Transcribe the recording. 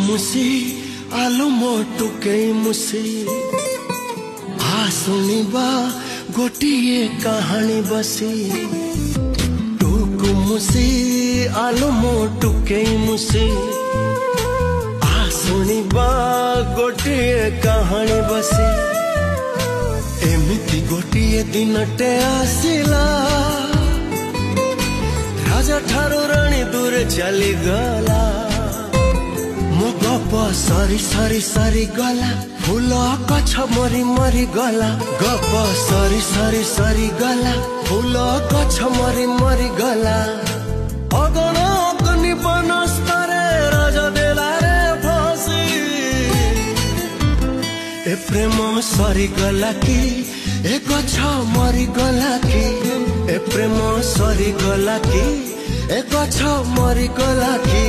मुसी आलु मोटुके मुसी आ सुनिबा गोटिए कहानी बसी टुकु मुसी आलु मोटुके मुसी आ सुनिबा गोटिए कहानी बसी एमिति गोटिए दिनटे आसिला राजा ठारू राणी दूर चली गला मो गप सरी सरी सरी गला फूल गछ मरी मरी गला गप सरी सरी सरी गला फूल गछ मरी मरी गला अगण अग्नि बनस्तरे राजा देला रे फसी ए प्रेम सरी गला कि ए गछ मरी गला कि ए प्रेम सरी गला कि ए गछ मरी गला कि